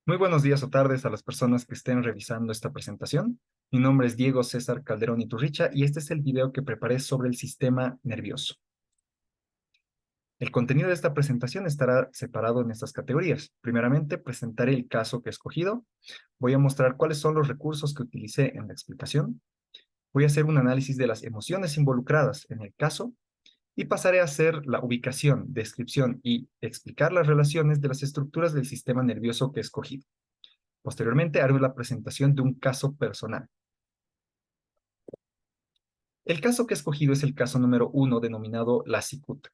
Muy buenos días o tardes a las personas que estén revisando esta presentación. Mi nombre es Diego César Calderón Iturricha y este es el video que preparé sobre el sistema nervioso. El contenido de esta presentación estará separado en estas categorías. Primeramente, presentaré el caso que he escogido. Voy a mostrar cuáles son los recursos que utilicé en la explicación. Voy a hacer un análisis de las emociones involucradas en el caso y pasaré a hacer la ubicación, descripción y explicar las relaciones de las estructuras del sistema nervioso que he escogido. Posteriormente haré la presentación de un caso personal. El caso que he escogido es el caso número 1 denominado la cicuta.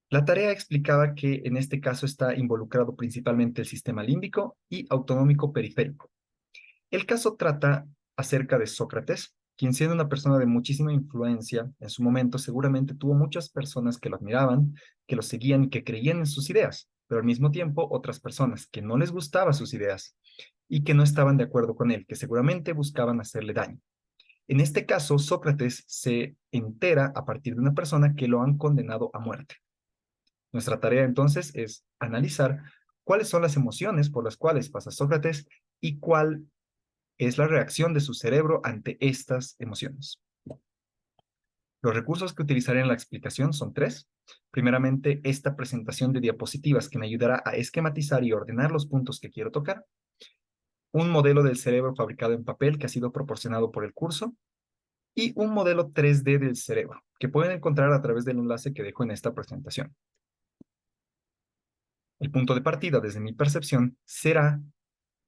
La tarea explicaba que en este caso está involucrado principalmente el sistema límbico y autonómico periférico. El caso trata acerca de Sócrates, quien siendo una persona de muchísima influencia en su momento, seguramente tuvo muchas personas que lo admiraban, que lo seguían y que creían en sus ideas, pero al mismo tiempo otras personas que no les gustaban sus ideas y que no estaban de acuerdo con él, que seguramente buscaban hacerle daño. En este caso, Sócrates se entera a partir de una persona que lo han condenado a muerte. Nuestra tarea entonces es analizar cuáles son las emociones por las cuales pasa Sócrates y cuál es la reacción de su cerebro ante estas emociones. Los recursos que utilizaré en la explicación son tres. Primeramente, esta presentación de diapositivas que me ayudará a esquematizar y ordenar los puntos que quiero tocar. Un modelo del cerebro fabricado en papel que ha sido proporcionado por el curso y un modelo 3D del cerebro, que pueden encontrar a través del enlace que dejo en esta presentación. El punto de partida, desde mi percepción, será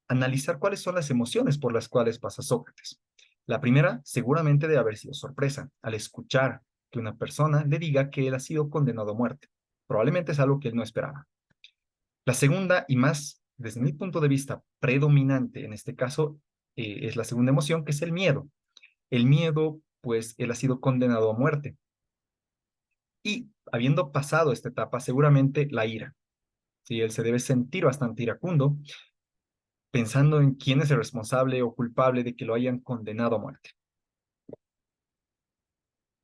analizar cuáles son las emociones por las cuales pasa Sócrates. La primera, seguramente debe haber sido sorpresa, al escuchar que una persona le diga que él ha sido condenado a muerte. Probablemente es algo que él no esperaba. La segunda, y más desde mi punto de vista predominante en este caso, es la segunda emoción, que es el miedo. El miedo, pues él ha sido condenado a muerte. Y habiendo pasado esta etapa, seguramente la ira. ¿Sí? Él se debe sentir bastante iracundo, pensando en quién es el responsable o culpable de que lo hayan condenado a muerte.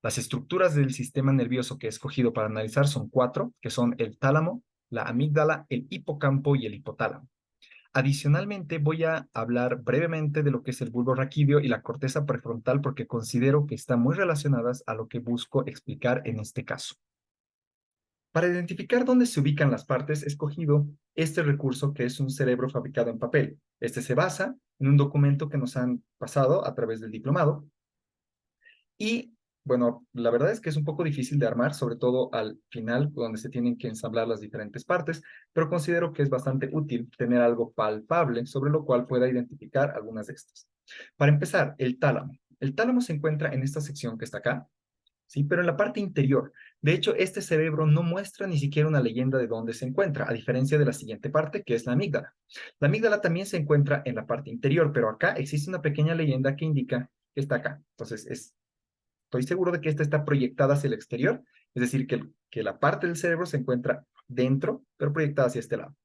Las estructuras del sistema nervioso que he escogido para analizar son cuatro, que son el tálamo, la amígdala, el hipocampo y el hipotálamo. Adicionalmente, voy a hablar brevemente de lo que es el bulbo raquídeo y la corteza prefrontal porque considero que están muy relacionadas a lo que busco explicar en este caso. Para identificar dónde se ubican las partes, he escogido este recurso que es un cerebro fabricado en papel. Este se basa en un documento que nos han pasado a través del diplomado. Y bueno, la verdad es que es un poco difícil de armar, sobre todo al final, donde se tienen que ensamblar las diferentes partes, pero considero que es bastante útil tener algo palpable sobre lo cual pueda identificar algunas de estas. Para empezar, el tálamo. El tálamo se encuentra en esta sección que está acá, ¿sí? Pero en la parte interior. De hecho, este cerebro no muestra ni siquiera una leyenda de dónde se encuentra, a diferencia de la siguiente parte, que es la amígdala. La amígdala también se encuentra en la parte interior, pero acá existe una pequeña leyenda que indica que está acá. Entonces, estoy seguro de que esta está proyectada hacia el exterior, es decir, que la parte del cerebro se encuentra dentro, pero proyectada hacia este lado.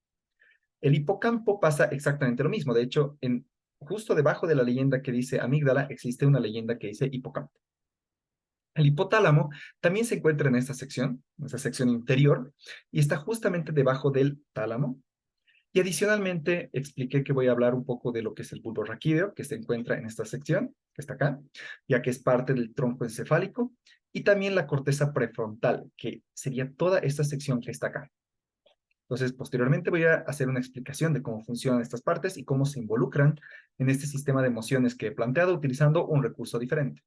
El hipocampo pasa exactamente lo mismo. De hecho, justo debajo de la leyenda que dice amígdala, existe una leyenda que dice hipocampo. El hipotálamo también se encuentra en esta sección interior, y está justamente debajo del tálamo. Y adicionalmente expliqué que voy a hablar un poco de lo que es el bulbo raquídeo, que se encuentra en esta sección, que está acá, ya que es parte del tronco encefálico, y también la corteza prefrontal, que sería toda esta sección que está acá. Entonces, posteriormente voy a hacer una explicación de cómo funcionan estas partes y cómo se involucran en este sistema de emociones que he planteado utilizando un recurso diferente.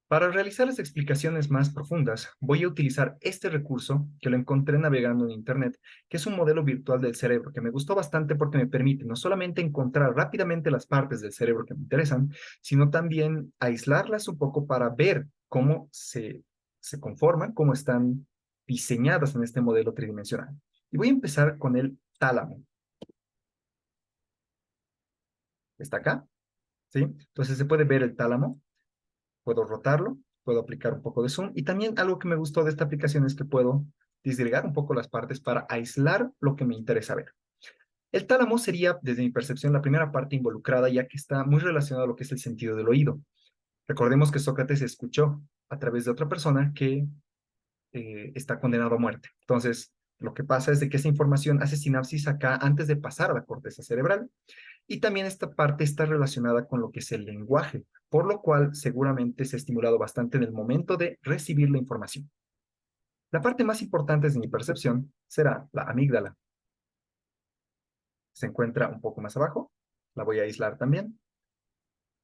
Para realizar las explicaciones más profundas, voy a utilizar este recurso que lo encontré navegando en Internet, que es un modelo virtual del cerebro, que me gustó bastante porque me permite no solamente encontrar rápidamente las partes del cerebro que me interesan, sino también aislarlas un poco para ver cómo se conforman, cómo están diseñadas en este modelo tridimensional. Y voy a empezar con el tálamo. ¿Está acá? ¿Sí? Entonces se puede ver el tálamo. Puedo rotarlo, puedo aplicar un poco de zoom, y también algo que me gustó de esta aplicación es que puedo disgregar un poco las partes para aislar lo que me interesa ver. El tálamo sería, desde mi percepción, la primera parte involucrada, ya que está muy relacionado a lo que es el sentido del oído. Recordemos que Sócrates escuchó a través de otra persona que está condenado a muerte. Entonces, Lo que pasa es de que esa información hace sinapsis acá antes de pasar a la corteza cerebral. Y también esta parte está relacionada con lo que es el lenguaje, por lo cual seguramente se ha estimulado bastante en el momento de recibir la información. La parte más importante de mi percepción será la amígdala. Se encuentra un poco más abajo. La voy a aislar también.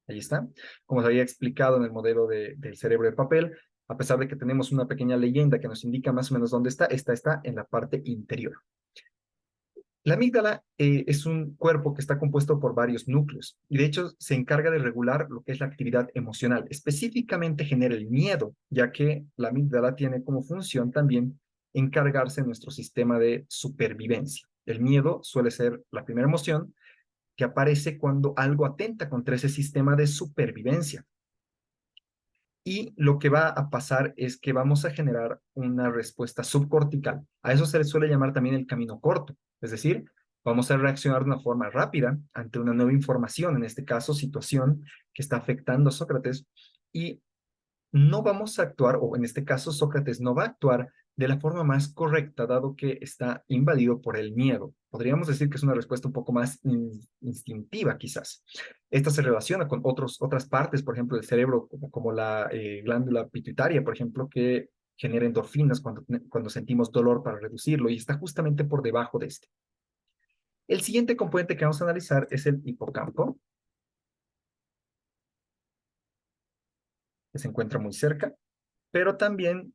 Ahí está. Como os había explicado en el modelo del cerebro de papel, a pesar de que tenemos una pequeña leyenda que nos indica más o menos dónde está, esta está en la parte interior. La amígdala es un cuerpo que está compuesto por varios núcleos y de hecho se encarga de regular lo que es la actividad emocional. Específicamente genera el miedo, ya que la amígdala tiene como función también encargarse de nuestro sistema de supervivencia. El miedo suele ser la primera emoción que aparece cuando algo atenta contra ese sistema de supervivencia. Y lo que va a pasar es que vamos a generar una respuesta subcortical. A eso se le suele llamar también el camino corto. Es decir, vamos a reaccionar de una forma rápida ante una nueva información, en este caso, situación que está afectando a Sócrates, y no vamos a actuar, o en este caso Sócrates no va a actuar de la forma más correcta, dado que está invadido por el miedo. Podríamos decir que es una respuesta un poco más instintiva, quizás. Esta se relaciona con otras partes, por ejemplo, del cerebro, como la glándula pituitaria, por ejemplo, que genera endorfinas cuando sentimos dolor para reducirlo, y está justamente por debajo de este. El siguiente componente que vamos a analizar es el hipocampo, que se encuentra muy cerca, pero también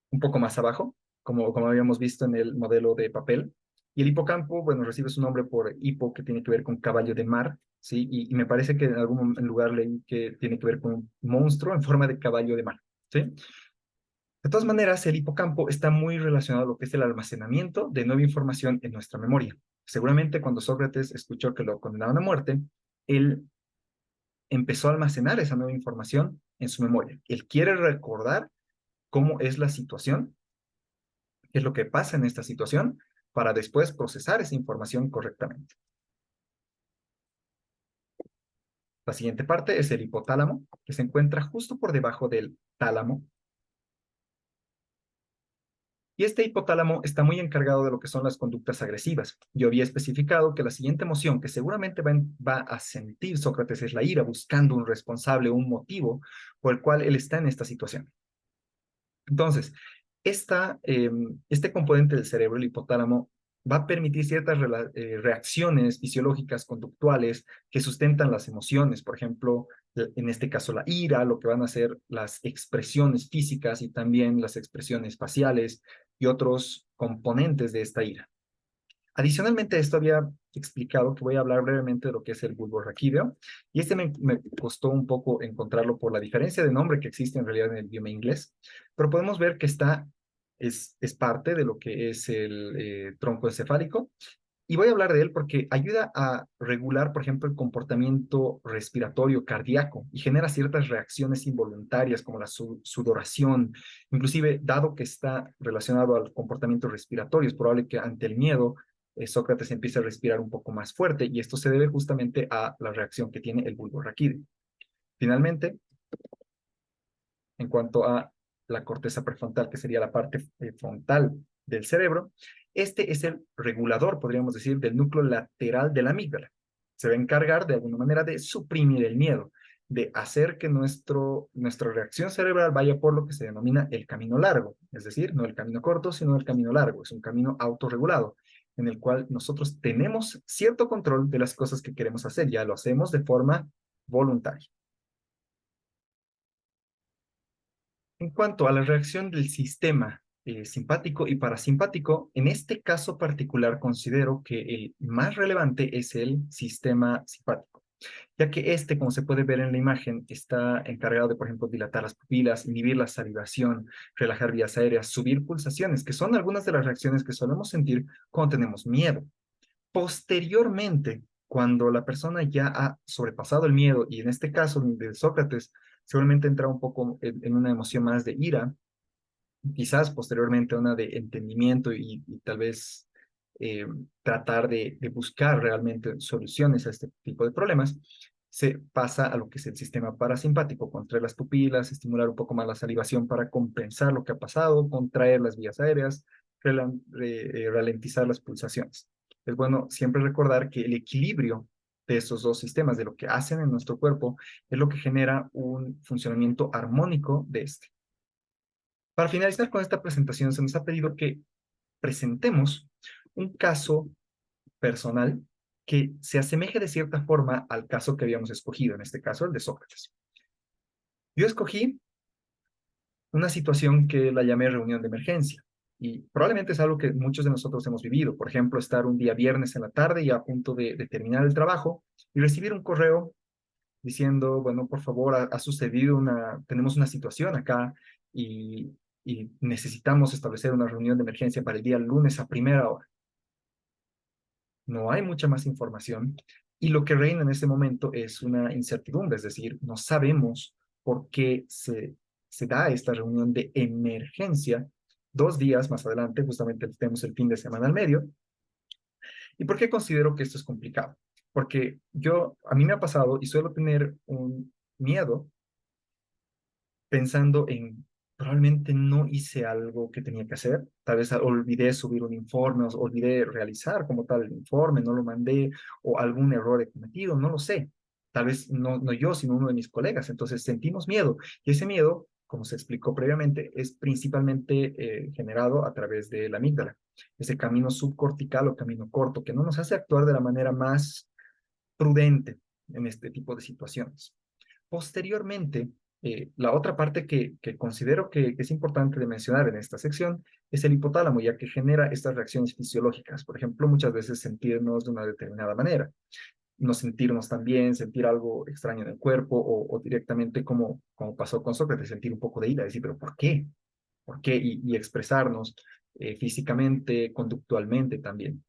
un poco más abajo, como habíamos visto en el modelo de papel. Y el hipocampo, bueno, recibe su nombre por hipo, que tiene que ver con caballo de mar, ¿sí? Y me parece que en algún lugar leí que tiene que ver con un monstruo en forma de caballo de mar, ¿sí? De todas maneras, el hipocampo está muy relacionado a lo que es el almacenamiento de nueva información en nuestra memoria. Seguramente cuando Sócrates escuchó que lo condenaban a muerte, él empezó a almacenar esa nueva información en su memoria. Él quiere recordar cómo es la situación, qué es lo que pasa en esta situación, para después procesar esa información correctamente. La siguiente parte es el hipotálamo, que se encuentra justo por debajo del tálamo. Y este hipotálamo está muy encargado de lo que son las conductas agresivas. Yo había especificado que la siguiente emoción que seguramente va a sentir Sócrates es la ira, buscando un responsable, un motivo por el cual él está en esta situación. Entonces, este componente del cerebro, el hipotálamo, va a permitir ciertas reacciones fisiológicas, conductuales, que sustentan las emociones. Por ejemplo, en este caso la ira, lo que van a ser las expresiones físicas y también las expresiones faciales y otros componentes de esta ira. Adicionalmente a esto había explicado que voy a hablar brevemente de lo que es el bulbo raquídeo, y este me costó un poco encontrarlo por la diferencia de nombre que existe en realidad en el idioma inglés, pero podemos ver que es parte de lo que es el tronco encefálico, y voy a hablar de él porque ayuda a regular, por ejemplo, el comportamiento respiratorio cardíaco y genera ciertas reacciones involuntarias como la sudoración. Inclusive, dado que está relacionado al comportamiento respiratorio, es probable que ante el miedo Sócrates empiece a respirar un poco más fuerte, y esto se debe justamente a la reacción que tiene el bulbo raquídeo. Finalmente, en cuanto a la corteza prefrontal, que sería la parte frontal del cerebro, este es el regulador, podríamos decir, del núcleo lateral de la amígdala. Se va a encargar de alguna manera de suprimir el miedo, de hacer que nuestra reacción cerebral vaya por lo que se denomina el camino largo, es decir, no el camino corto, sino el camino largo. Es un camino autorregulado, en el cual nosotros tenemos cierto control de las cosas que queremos hacer, ya lo hacemos de forma voluntaria. En cuanto a la reacción del sistema simpático y parasimpático, en este caso particular considero que el más relevante es el sistema simpático, ya que este, como se puede ver en la imagen, está encargado de, por ejemplo, dilatar las pupilas, inhibir la salivación, relajar vías aéreas, subir pulsaciones, que son algunas de las reacciones que solemos sentir cuando tenemos miedo. Posteriormente, cuando la persona ya ha sobrepasado el miedo, y en este caso de Sócrates, seguramente entra un poco en una emoción más de ira, quizás posteriormente una de entendimiento y tal vez tratar de buscar realmente soluciones a este tipo de problemas, se pasa a lo que es el sistema parasimpático, contraer las pupilas, estimular un poco más la salivación para compensar lo que ha pasado, contraer las vías aéreas, ralentizar las pulsaciones. Es bueno siempre recordar que el equilibrio de estos dos sistemas, de lo que hacen en nuestro cuerpo, es lo que genera un funcionamiento armónico de este. Para finalizar con esta presentación, se nos ha pedido que presentemos un caso personal que se asemeje de cierta forma al caso que habíamos escogido, en este caso el de Sócrates. Yo escogí una situación que la llamé reunión de emergencia y probablemente es algo que muchos de nosotros hemos vivido. Por ejemplo, estar un día viernes en la tarde y a punto de terminar el trabajo y recibir un correo diciendo, bueno, por favor, ha sucedido tenemos una situación acá y, y necesitamos establecer una reunión de emergencia para el día lunes a primera hora. No hay mucha más información y lo que reina en este momento es una incertidumbre, es decir, no sabemos por qué se da esta reunión de emergencia 2 días más adelante, justamente tenemos el fin de semana al medio. ¿Y por qué considero que esto es complicado? Porque a mí me ha pasado y suelo tener un miedo pensando en, probablemente no hice algo que tenía que hacer, tal vez olvidé subir un informe, o olvidé realizar como tal el informe, no lo mandé, o algún error he cometido, no lo sé. Tal vez no yo, sino uno de mis colegas. Entonces sentimos miedo, y ese miedo, como se explicó previamente, es principalmente generado a través de la amígdala, ese camino subcortical o camino corto, que no nos hace actuar de la manera más prudente en este tipo de situaciones. Posteriormente, la otra parte que considero que es importante de mencionar en esta sección es el hipotálamo, ya que genera estas reacciones fisiológicas. Por ejemplo, muchas veces sentirnos de una determinada manera, no sentirnos tan bien, sentir algo extraño en el cuerpo o directamente como pasó con Sócrates, sentir un poco de ira, decir, pero ¿por qué? ¿Por qué? Y expresarnos físicamente, conductualmente también.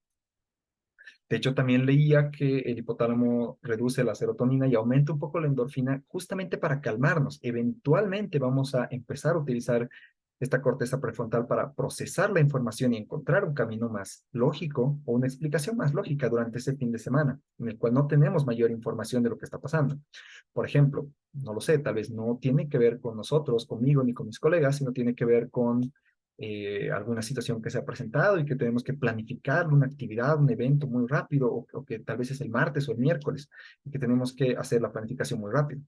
De hecho, también leía que el hipotálamo reduce la serotonina y aumenta un poco la endorfina justamente para calmarnos. Eventualmente vamos a empezar a utilizar esta corteza prefrontal para procesar la información y encontrar un camino más lógico o una explicación más lógica durante ese fin de semana, en el cual no tenemos mayor información de lo que está pasando. Por ejemplo, no lo sé, tal vez no tiene que ver con nosotros, conmigo ni con mis colegas, sino tiene que ver con alguna situación que se ha presentado y que tenemos que planificar una actividad, un evento muy rápido, o que tal vez es el martes o el miércoles, y que tenemos que hacer la planificación muy rápido.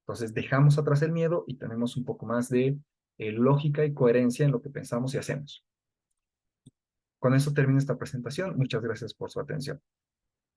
Entonces dejamos atrás el miedo y tenemos un poco más de lógica y coherencia en lo que pensamos y hacemos. Con eso termino esta presentación. Muchas gracias por su atención.